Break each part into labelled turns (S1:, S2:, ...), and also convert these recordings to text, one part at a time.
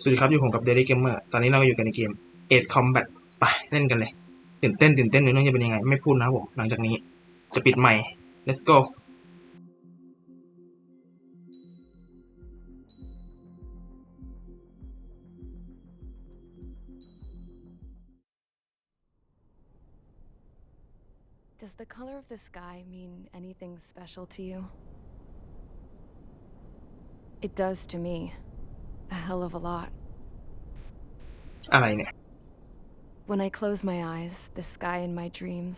S1: สวัสดีครับอยู่ผมกับ Daily Gamer ตอนนี้เราก็อยู่กันในเกม Age Combat ไปเล่นกันเลยตื่นเต้นเนื้อเรื่องจะเป็นยังไงไม่พูดนะครับผมหลังจากนี้จะปิดใหม่ let's go
S2: Does the color of the sky mean anything special to you? It does to me. A hell of a lot.
S1: อะไรเนี่ย
S2: When I close my eyes, the sky in my dreams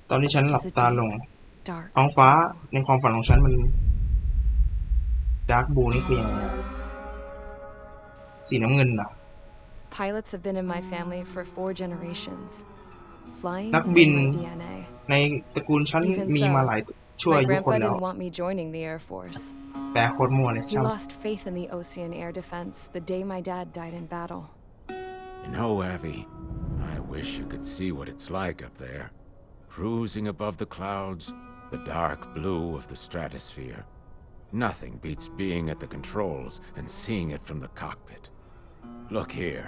S1: ตอนที่ฉันหลับ
S2: is a
S1: ตา
S2: deep,
S1: ลง
S2: dark
S1: ท้องฟ้า
S2: blue.
S1: ในความฝันของฉันมัน dark blue นี่คือยังไงสีน้ำเงินเหรอ
S2: Pilots have been in my family for 4 generations. Flying's
S1: นักบิน
S2: in my DNA.
S1: ในตระกูลฉัน
S2: Even
S1: มีมาหลาย
S2: so,
S1: ชั่ว
S2: my
S1: อายุคน
S2: grandpa
S1: แล้ว
S2: didn't want me joining the Air Force.
S1: แปลโคตรมั่วเลย
S2: He
S1: ช่าง
S2: lost faith in the Ocean Air Defense the day my dad died in battle.
S3: You know, Abby, I wish you could see what it's like up there. Cruising above the clouds, the dark blue of the stratosphere. Nothing beats being at the controls and seeing it from the cockpit. Look here.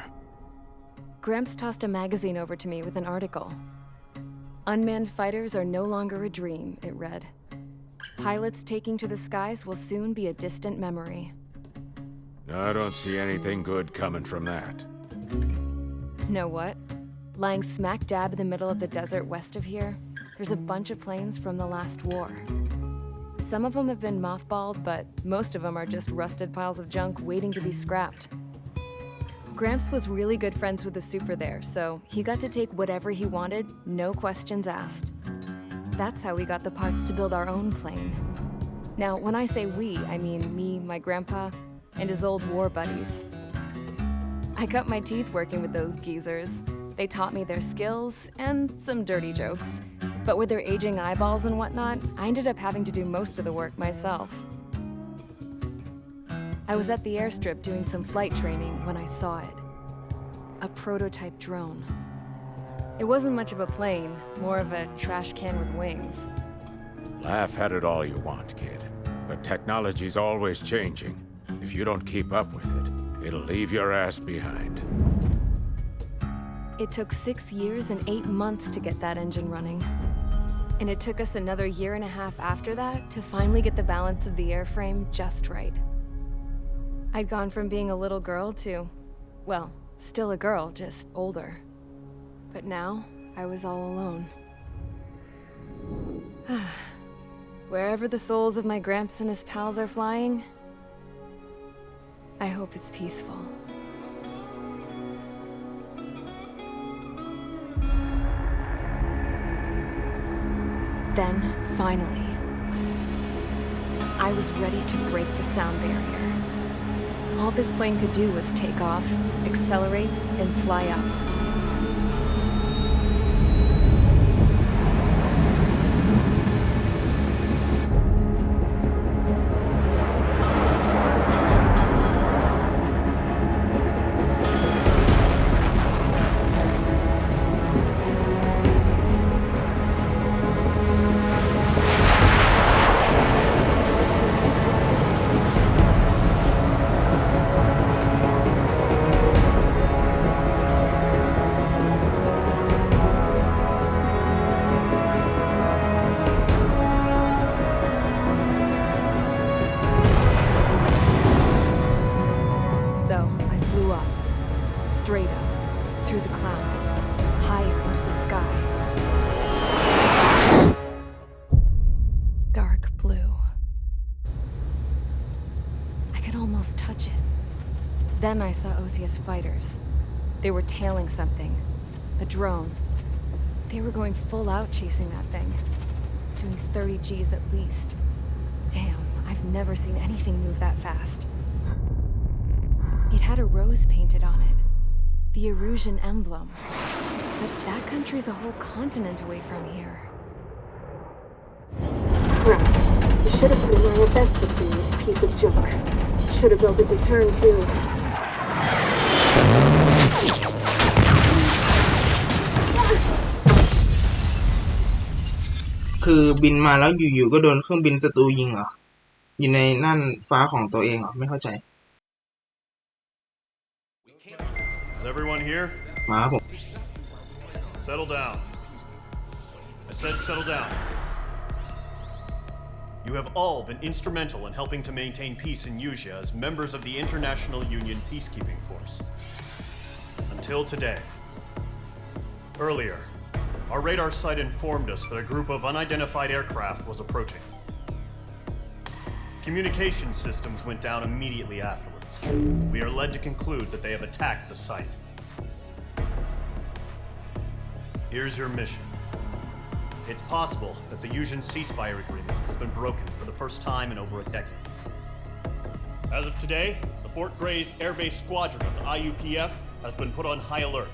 S2: Gramps tossed a magazine over to me with an article. Unmanned fighters are no longer a dream, it read. Pilots taking to the skies will soon be a distant memory.
S3: I don't see anything good coming from that.
S2: Know what? Lying smack dab in the middle of the desert west of here, there's a bunch of planes from the last war. Some of them have been mothballed, but most of them are just rusted piles of junk waiting to be scrapped. Gramps was really good friends with the super there, so he got to take whatever he wanted, no questions asked. That's how we got the parts to build our own plane. Now, when I say we, I mean me, my grandpa, and his old war buddies. I cut my teeth working with those geezers. They taught me their skills and some dirty jokes. But with their aging eyeballs and whatnot, I ended up having to do most of the work myself. I was at the airstrip doing some flight training when I saw it. A prototype drone. It wasn't much of a plane, more of a trash can with wings.
S3: Laugh at it all you want, kid. But technology's always changing. If you don't keep up with it, it'll leave your ass behind.
S2: It took 6 years and 8 months to get that engine running. And it took us another 1.5 years after that to finally get the balance of the airframe just right. I'd gone from being a little girl to, well, still a girl, just older. But now, I was all alone. Wherever the souls of my Gramps and his pals are flying, I hope it's peaceful. Then, finally, I was ready to break the sound barrier. All this plane could do was take off, accelerate, and fly up. So, I flew up, straight up, through the clouds, higher into the sky. Dark blue. I could almost touch it. Then I saw Osia's fighters. They were tailing something. A drone. They were going full out chasing that thing. Doing 30 Gs at least. Damn, I've never seen anything move that fast. It had a rose painted on it. The Erusian emblem. But that country's a whole continent away from here.
S4: Crap. You should have been wearing a vest with me, you piece of junk. Should have built a return too.
S1: คือบินมาแล้วอยู่ๆก็โดนเครื่องบินศัตรูยิงเหรออยู่ในน่านฟ้าของตัวเองเหรอไม่เข้าใจ
S5: Is everyone here?
S1: มาครับผม
S5: Settle down. I said settle down. You have all been instrumental in helping to maintain peace in Yuzha as members of the International Union Peacekeeping Force. Until today. Earlier, our radar site informed us that a group of unidentified aircraft was approaching. Communication systems went down immediately afterwards. We are led to conclude that they have attacked the site. Here's your mission. It's possible that the Yuzhan ceasefire agreement has been broken for the first time in over a decade. As of today, the Fort Gray's Air Base Squadron of the IUPF has been put on high alert.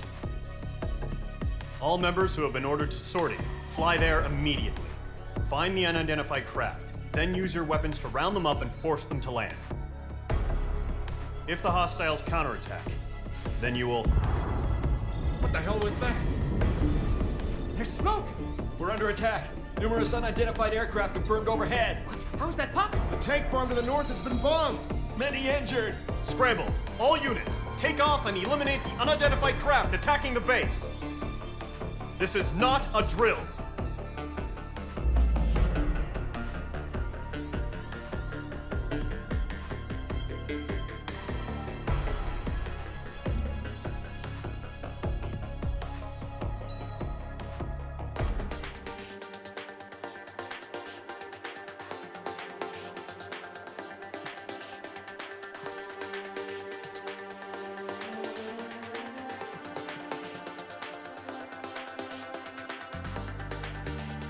S5: All members who have been ordered to sortie, fly there immediately. Find the unidentified craft, then use your weapons to round them up and force them to land. If the hostiles counterattack, then you will...
S6: What the hell was that? There's smoke! We're under attack. Numerous unidentified aircraft confirmed overhead. What? How is that possible?
S7: The tank farm to the north has been bombed.
S6: Many injured.
S5: Scramble! All units, take off and eliminate the unidentified craft attacking the base. This is not a drill.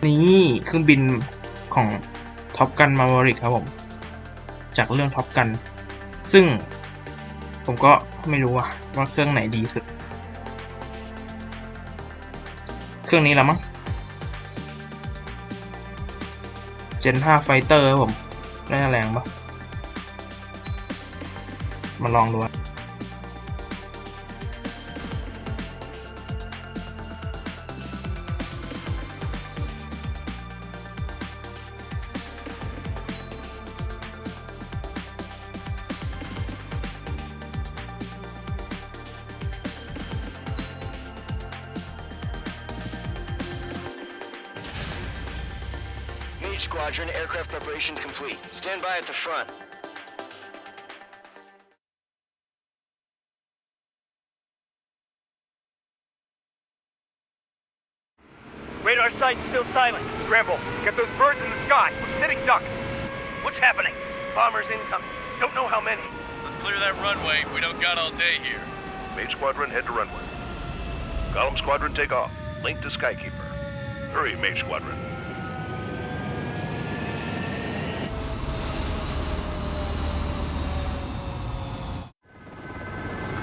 S1: นี่เครื่องบินของท็อปกันมาเวริกครับผมจากเรื่องท็อปกันซึ่งผมก็ไม่รู้ว่าเครื่องไหนดีสุดเครื่องนี้แล้วมั้ง Gen 5 Fighter ครับผมน่าจะแรงปะมาลองดู
S8: Squadron, aircraft preparations complete. Stand by at the front.
S9: Radar site still silent. Scramble. Get those birds in the sky. We're sitting ducks. What's happening? Bombers incoming. Don't know how many.
S10: Let's clear that runway. We don't got all day here.
S11: Mage Squadron, head to runway. Column Squadron, take off. Link to Skykeeper. Hurry, Mage Squadron.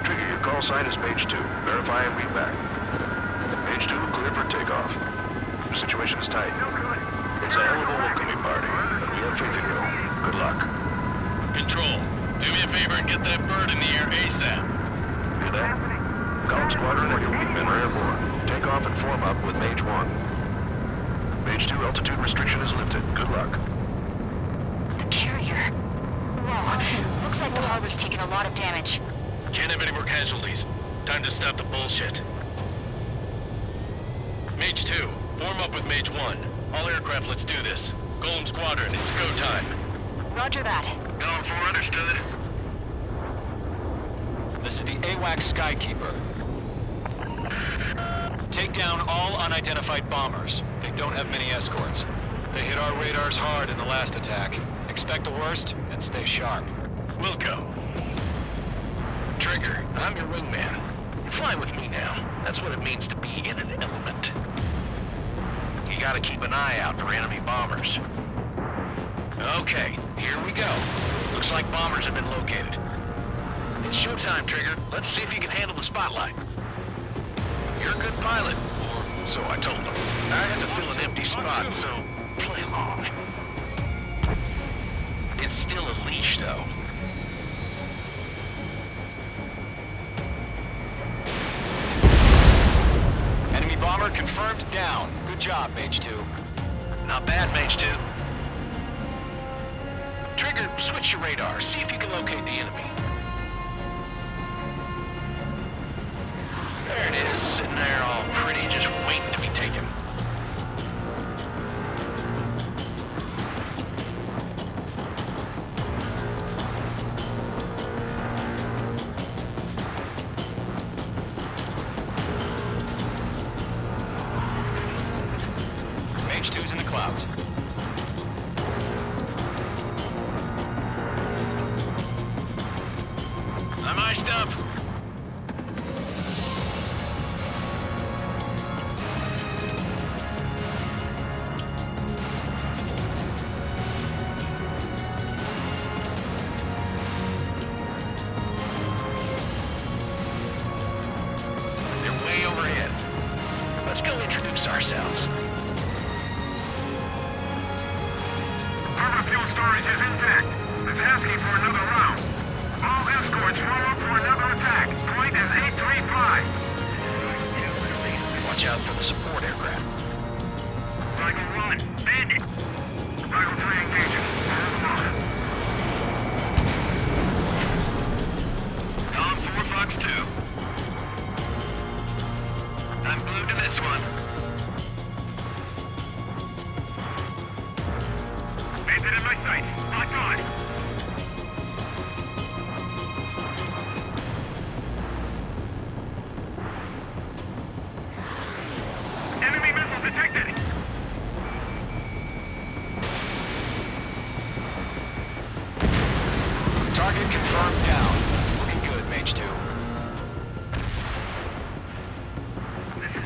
S11: Trigger, your call sign is Mage 2. Verify and read back. Mage 2, clear for takeoff. Your situation is tight. It's a hell of a welcoming party, but we have faith in you. Good luck.
S10: Control, do me a favor and get that bird in the air ASAP.
S11: Hear that? Column Squadron and your wingmen are airborne. Take off and form up with Mage 1. Mage 2, altitude restriction is lifted. Good luck.
S12: The carrier. Whoa. Looks like the harbor's taken a lot of damage.
S10: Can't have any more casualties. Time to stop the bullshit. Mage 2, form up with Mage 1. All aircraft, let's do this. Golem Squadron, it's go time.
S12: Roger that.
S10: Going for understood.
S13: This is the AWAC Skykeeper. Take down all unidentified bombers. They don't have many escorts. They hit our radars hard in the last attack. Expect the worst and stay sharp.
S10: Wilco. Trigger, I'm your wingman. Fly with me now. That's what it means to be in an element. You gotta keep an eye out for enemy bombers. Okay, here we go. Looks like bombers have been located. It's showtime, Trigger. Let's see if you can handle the spotlight. You're a good pilot, or so I told them. I had to fill an empty spot, so play along. It's still a leash, though.
S13: Enemy bomber confirmed down. Good job, Mage 2.
S10: Not bad, Mage 2. Trigger, switch your radar. See if you can locate the enemy. There it is, sitting there all pretty, just waiting to be taken.
S13: Mage 2's in the clouds.
S10: I'm iced up. They're way overhead. Let's go introduce ourselves.
S11: Harbor fuel storage is intact. It's asking for another round. All escorts roll up for another attack. Point is 835.
S10: Watch out for the support aircraft.
S11: Rifle 1, bandit. Rifle 3 engaging. Tom 4 Fox 2. I'm glued to this one. Bandit in my sight. Locked on. Enemy missile detected.
S13: Target confirmed down. Looking good, Mage 2.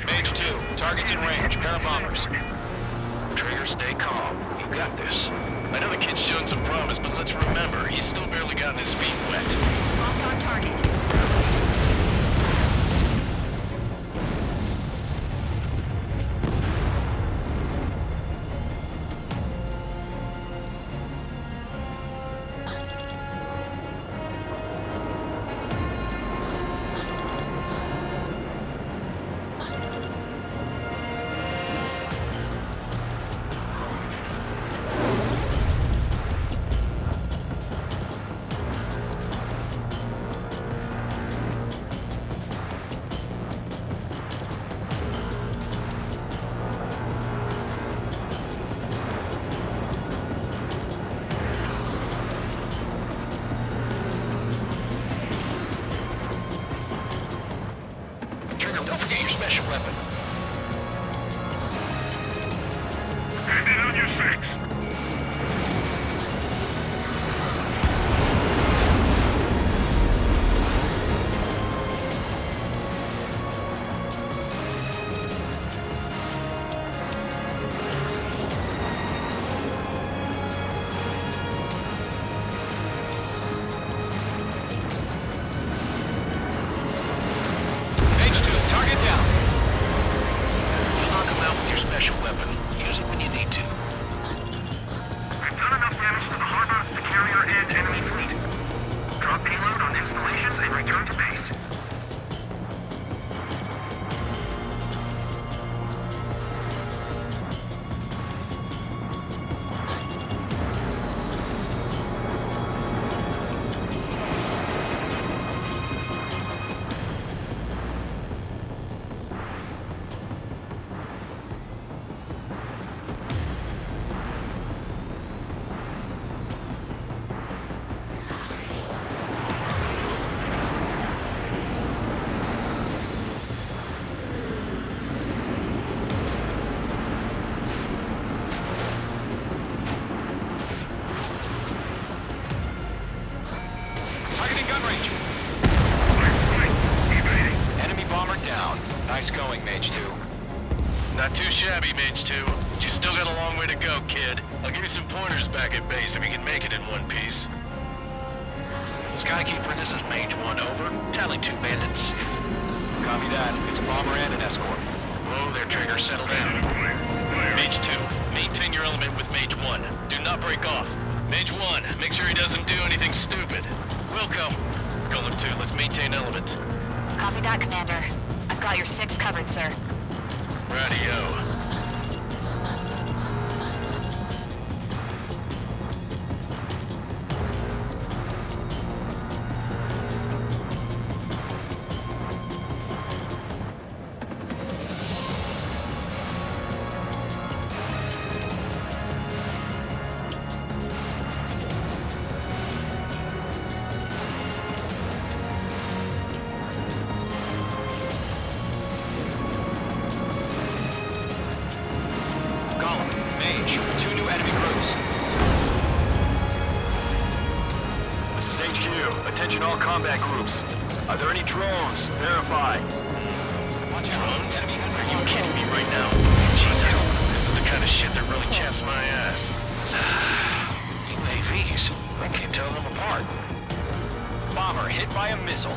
S13: Mage 2, target's in range. Pair of bombers.
S10: Trigger, stay calm. You got this. I know the kid's shown some promise, but let's remember, he's still barely gotten his feet wet.
S12: Locked on target.
S10: Trigger, don't forget your special weapon.
S11: Bandit on your 6.
S13: Mage 2, target down.
S10: Knock him out with your special weapon. Use it when you need to.
S11: We've done enough damage to the harbor, the carrier, and enemy fleet. Drop payload on installations and return to base.
S13: Targeting gun range. Enemy bomber down. Nice going, Mage 2.
S10: Not too shabby, Mage 2. But you still got a long way to go, kid. I'll give you some pointers back at base if you can make it in one piece. Skykeeper, this is Mage 1, over. Tally 2 bandits.
S13: Copy that. It's a bomber and an escort.
S10: Whoa there, Trigger. Settle down. Mage 2, maintain your element with Mage 1. Do not break off. Mage 1, make sure he doesn't do anything stupid. Wilco. Golem 2, let's maintain element.
S12: Copy that, Commander. I've got your 6 covered, sir.
S10: Radio.
S11: HQ, attention all combat groups. Are there any drones? Verify.
S10: Watch out. Drones? Are you kidding me right now? Jesus, this is the kind of shit that really chaps my ass. UAVs? I can't tell them apart.
S13: Bomber hit by a missile.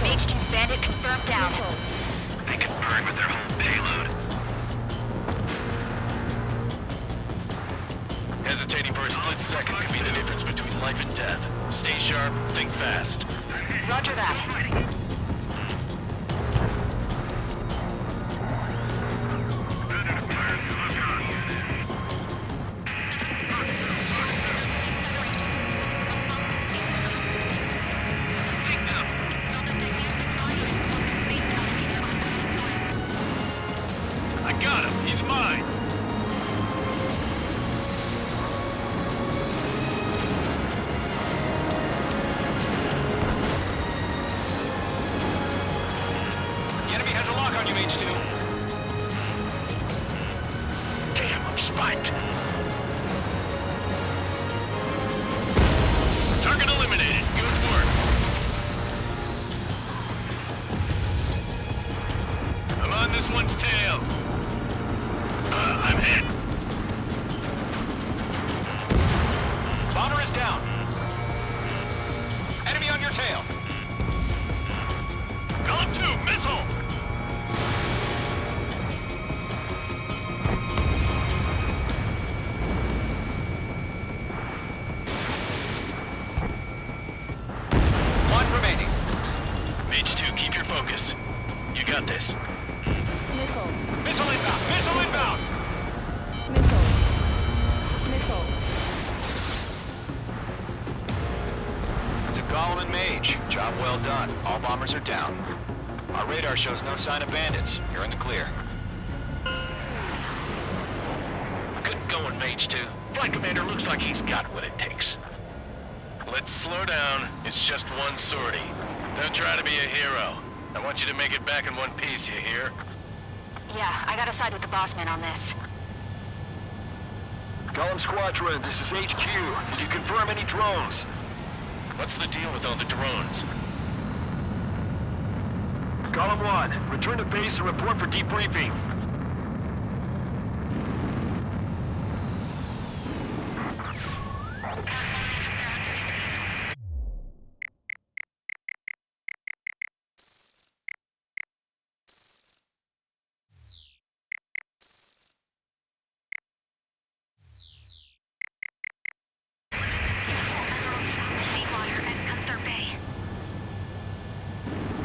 S12: H2's bandit confirmed down.
S10: They can burn with their whole payload. Hesitating for a split second could be the difference between life and death. Stay sharp, think fast.
S12: Roger that.
S10: I got him. He's mine.
S13: The enemy has a lock on you, H2.
S10: Damn, I'm spiked. Target eliminated. Good work. I'm on this one's tail. I'm hit.
S13: Bomber is down. Enemy on your tail.
S10: Column 2, missile!
S13: One remaining.
S10: H2, keep your focus. You got this.
S4: Missile.
S13: Missile inbound! Missile inbound!
S4: Missile. Missile.
S13: To Gollum and Mage. Job well done. All bombers are down. Our radar shows no sign of bandits. You're in the clear.
S10: Good going, Mage 2. Flight Commander looks like he's got what it takes. Let's slow down. It's just one sortie. Don't try to be a hero. I want you to make it back in one piece, you hear?
S12: Yeah, I gotta side with the boss man on this.
S11: Column Squadron, this is HQ. Did you confirm any drones?
S10: What's the deal with all the drones?
S11: Column 1, return to base and report for debriefing.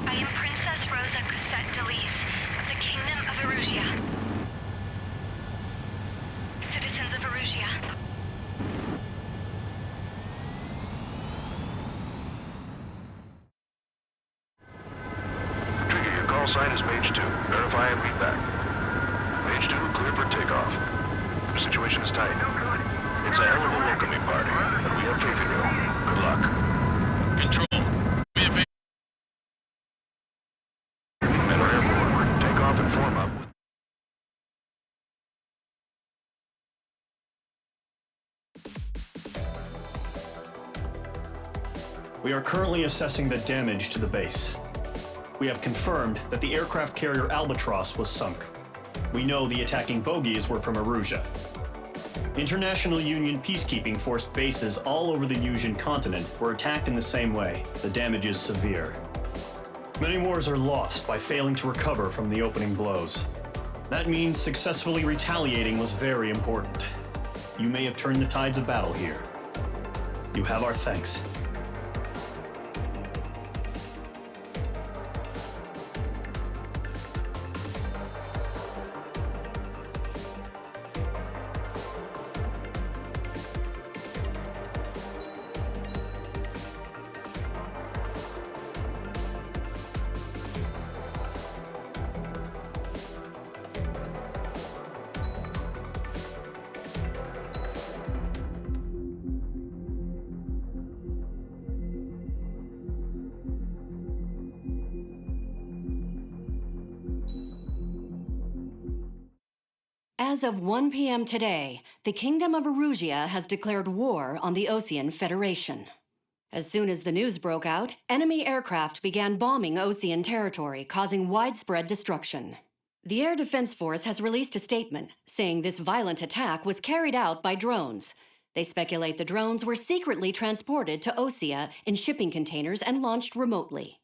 S12: I am Princess Rosa Cosette Delise of the Kingdom of Erusia. Citizens of Erusia.
S11: Trigger, your call sign is Mage 2. Verify and read back. Mage 2, clear for takeoff. The situation is tight. It's a hell of a welcoming party, but we have faith in you. Good luck.
S10: Control. Be advanced.
S11: Men are airborne. Take off and form up.
S5: We are currently assessing the damage to the base. we have confirmed that the aircraft carrier Albatross was sunk. We know the attacking bogies were from Erusia. International Union peacekeeping force bases all over the Yusian continent were attacked in the same way. The damage is severe. Many wars are lost by failing to recover from the opening blows. That means successfully retaliating was very important. You may have turned the tides of battle here. You have our thanks.
S14: As of 1 p.m. today, the Kingdom of Erusia has declared war on the Osean Federation. As soon as the news broke out, enemy aircraft began bombing Osean territory, causing widespread destruction. The Air Defense Force has released a statement saying this violent attack was carried out by drones. They speculate the drones were secretly transported to Osea in shipping containers and launched remotely.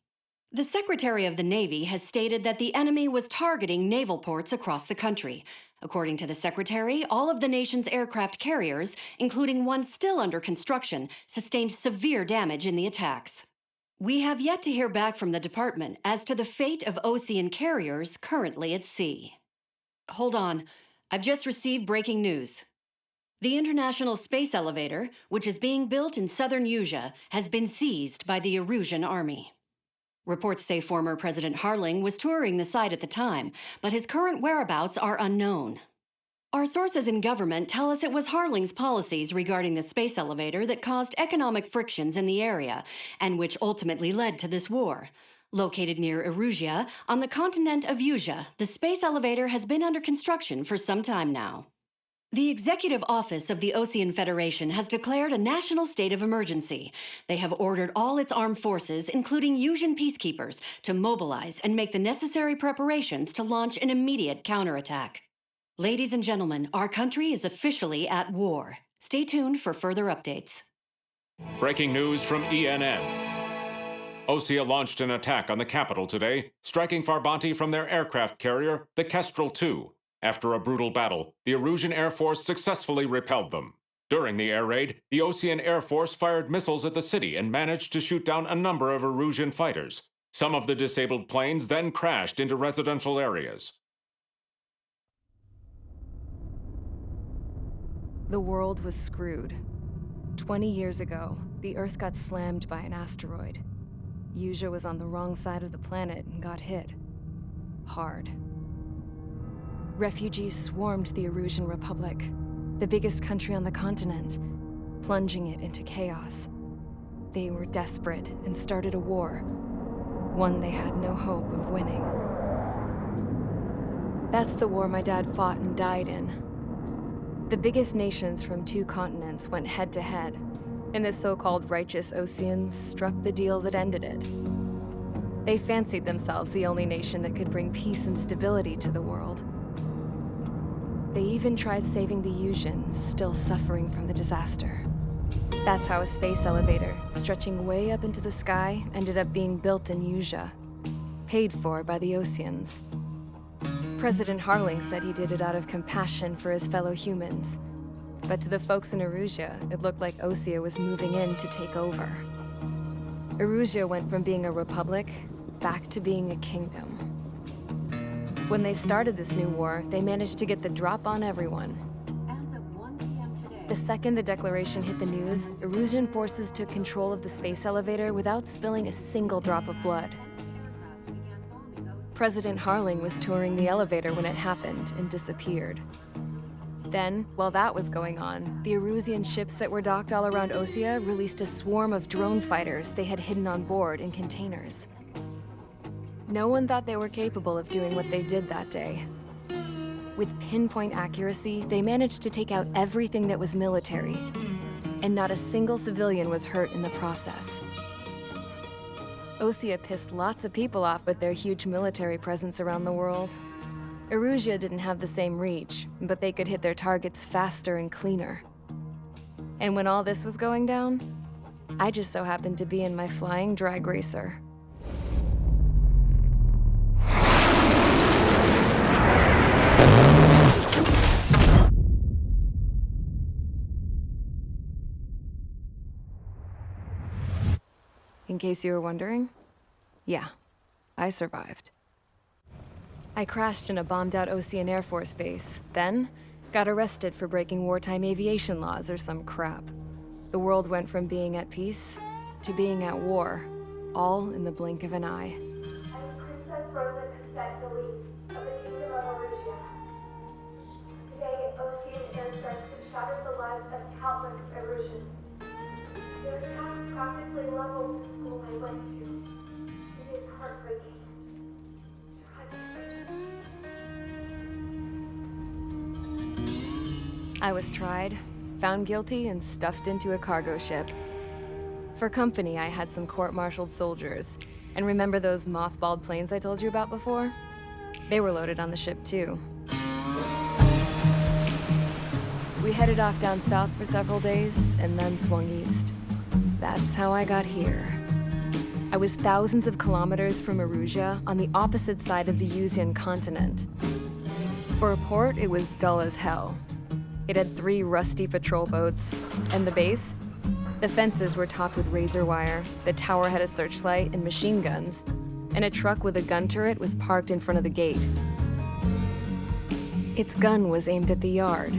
S14: The Secretary of the Navy has stated that the enemy was targeting naval ports across the country. According to the Secretary, all of the nation's aircraft carriers, including one still under construction, sustained severe damage in the attacks. We have yet to hear back from the department as to the fate of Osean carriers currently at sea. Hold on, I've just received breaking news. The International Space Elevator, which is being built in southern Yusia, has been seized by the Erusian army. Reports say former President Harling was touring the site at the time, but his current whereabouts are unknown. Our sources in government tell us it was Harling's policies regarding the space elevator that caused economic frictions in the area, and which ultimately led to this war. Located near Erusia, on the continent of Yusia, the space elevator has been under construction for some time now. The Executive Office of the Osean Federation has declared a national state of emergency. They have ordered all its armed forces, including Yusian peacekeepers, to mobilize and make the necessary preparations to launch an immediate counterattack. Ladies and gentlemen, our country is officially at war. Stay tuned for further updates.
S3: Breaking news from ENN. Osea launched an attack on the capital today, striking Farbanti from their aircraft carrier, the Kestrel II. After a brutal battle, the Erusian Air Force successfully repelled them. During the air raid, the Osean Air Force fired missiles at the city and managed to shoot down a number of Erusian fighters. Some of the disabled planes then crashed into residential areas.
S2: The world was screwed. 20 years ago, the Earth got slammed by an asteroid. Yusia was on the wrong side of the planet and got hit. Hard. Refugees swarmed the Erusian Republic, the biggest country on the continent, plunging it into chaos. They were desperate and started a war, one they had no hope of winning. That's the war my dad fought and died in. The biggest nations from 2 continents went head-to-head, and the so-called righteous Oseans struck the deal that ended it. They fancied themselves the only nation that could bring peace and stability to the world. They even tried saving the Yusians, still suffering from the disaster. That's how a space elevator, stretching way up into the sky, ended up being built in Yusia, paid for by the Oseans. President Harling said he did it out of compassion for his fellow humans. But to the folks in Erusia, it looked like Osea was moving in to take over. Erusia went from being a republic back to being a kingdom. When they started this new war, they managed to get the drop on everyone. The second the declaration hit the news, Erusian forces took control of the space elevator without spilling a single drop of blood. President Harling was touring the elevator when it happened and disappeared. Then, while that was going on, the Erusian ships that were docked all around Osea released a swarm of drone fighters they had hidden on board in containers. No one thought they were capable of doing what they did that day. With pinpoint accuracy, they managed to take out everything that was military, and not a single civilian was hurt in the process. Osea pissed lots of people off with their huge military presence around the world. Erusia didn't have the same reach, but they could hit their targets faster and cleaner. And when all this was going down, I just so happened to be in my flying drag racer. In case you were wondering, yeah, I survived. I crashed in a bombed-out Osean Air Force base, then got arrested for breaking wartime aviation laws or some crap. The world went from being at peace to being at war, all in the blink of an eye.
S4: I'm Princess Rosa Cassette Delete of the Kingdom of Erusia. Today, Osean airstrikes have shattered the lives of countless Erusians. Their attacks practically leveled the school I went to. It is heartbreaking.
S2: I was tried, found guilty, and stuffed into a cargo ship. For company, I had some court-martialed soldiers. And remember those mothballed planes I told you about before? They were loaded on the ship, too. We headed off down south for several days, and then swung east. That's how I got here. I was thousands of kilometers from Erusia, on the opposite side of the Yuzian continent. For a port, it was dull as hell. It had 3 rusty patrol boats, and the base? The fences were topped with razor wire, the tower had a searchlight and machine guns, and a truck with a gun turret was parked in front of the gate. Its gun was aimed at the yard.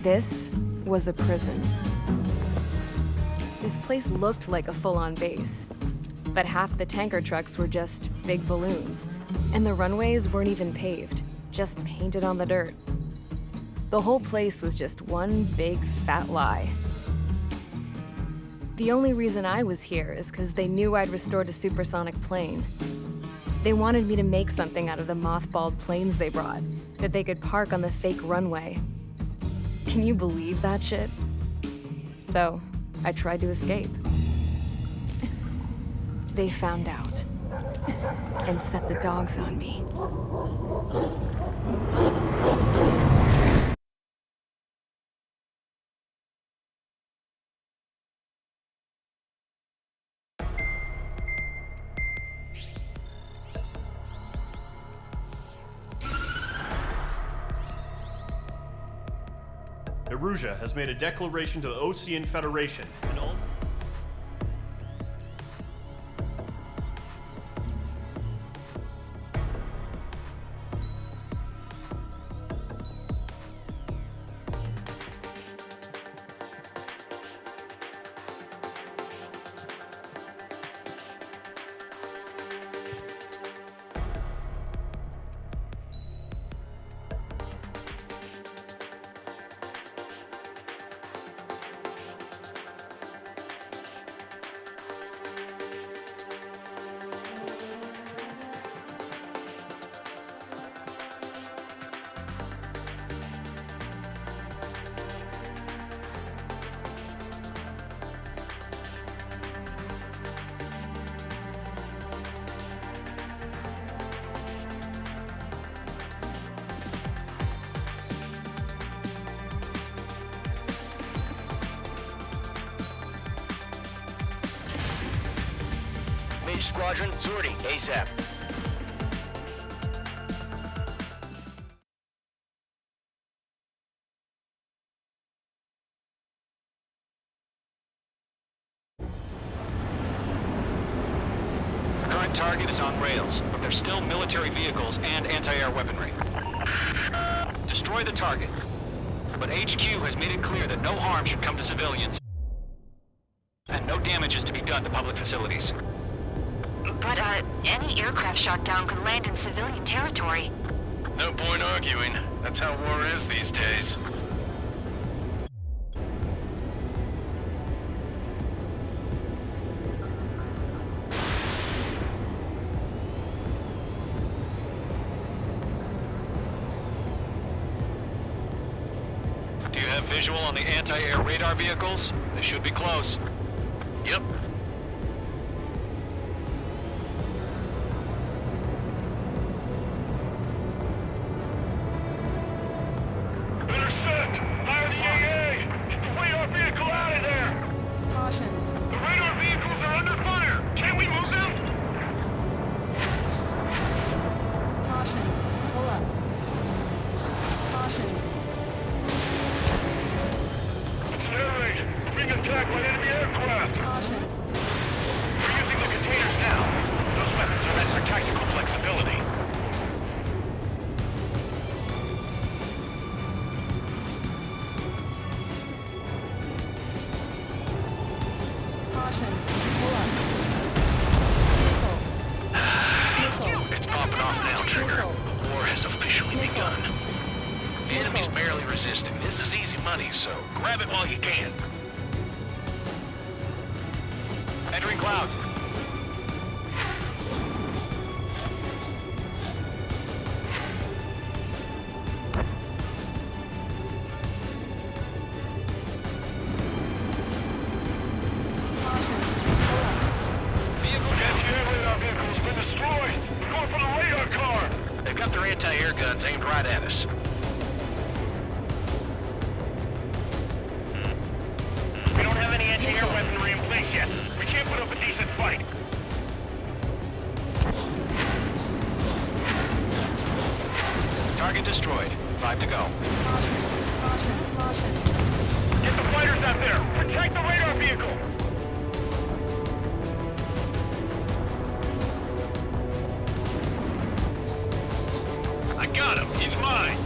S2: This was a prison. This place looked like a full-on base, but half the tanker trucks were just big balloons, and the runways weren't even paved, just painted on the dirt. The whole place was just one big fat lie. The only reason I was here is because they knew I'd restored a supersonic plane. They wanted me to make something out of the mothballed planes they brought, that they could park on the fake runway. Can you believe that shit? So, I tried to escape. They found out and set the dogs on me.
S5: Erusia has made a declaration to the Osean Federation and all...
S8: Mage Squadron, sortie, ASAP.
S13: Current target is on rails, but there's still military vehicles and anti-air weaponry. Destroy the target. But HQ has made it clear that no harm should come to civilians, and no damage is to be done to public facilities.
S12: But, any aircraft shot down could land in civilian territory.
S11: No point arguing. That's how war is these days.
S13: Do you have visual on the anti-air radar vehicles? They should be close.
S11: Yep.
S10: resisting. This is easy money, so grab it while you can.
S13: Entering clouds.
S10: Their anti-air guns aimed right at us.
S9: We don't have any anti-air weaponry in place yet. We can't put up a decent fight.
S13: Target destroyed. 5 to go.
S9: Get the fighters out there. Protect the radar vehicle.
S10: I got him. He's mine.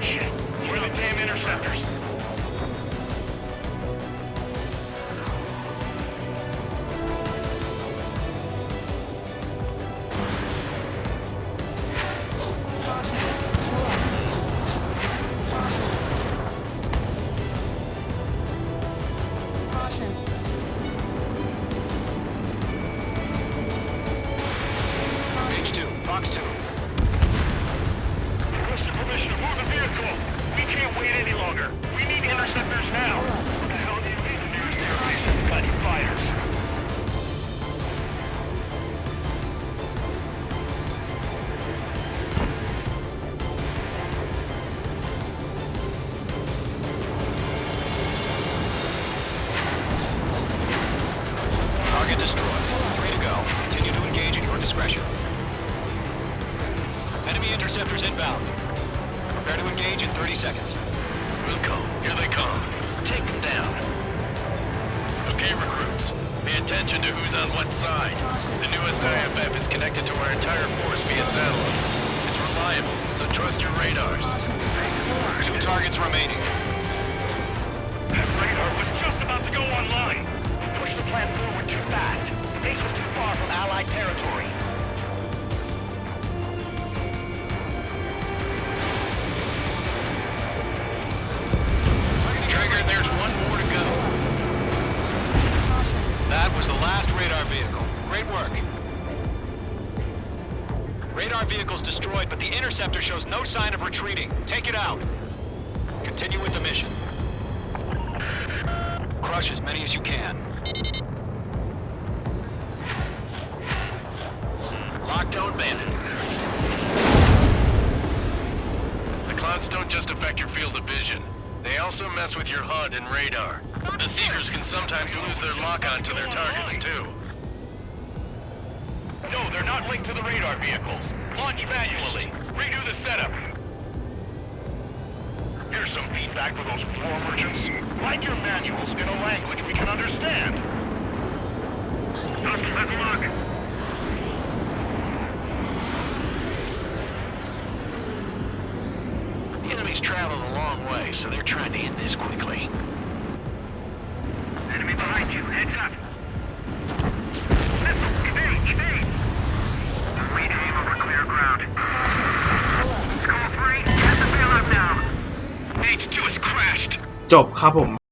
S9: Shit. Where are the damn interceptors?
S13: Box 2.
S9: Requested permission to move the vehicle. We can't wait any longer. We need interceptors now. What the hell do you need to use their recent cutting fighters?
S13: Target destroyed. 3 to go. Continue to engage at your discretion. Enemy interceptors inbound. Prepare to engage in 30 seconds.
S10: We'll come. Here they come. Take them down. Okay, recruits. Pay attention to who's on what side. The newest IFF is connected to our entire force via satellite. It's reliable, so trust your radars.
S13: 2 targets remaining.
S9: That radar was just about to go online. We pushed the plan forward too fast. The base was too far from Allied territory.
S10: There's one more to go.
S13: That was the last radar vehicle. Great work. Radar vehicle's destroyed, but the interceptor shows no sign of retreating. Take it out. Continue with the mission. Crush as many as you can.
S10: Lockdown bandit. The clouds don't just affect your field of vision. They also mess with your HUD and radar. The Seekers can sometimes lose their lock-on to their targets, too.
S9: No, they're not linked to the radar vehicles. Launch manually. Redo the setup. Here's some feedback for those floor merchants. Write your manuals in a language we can understand. Let's look.
S10: The enemy's traveled a long way, so they're trying to end this quickly.
S9: Enemy behind you. Heads up. Evade. Read aim over clear ground. Call 3. Get the bailout now. H2 has crashed.
S1: จบครับผม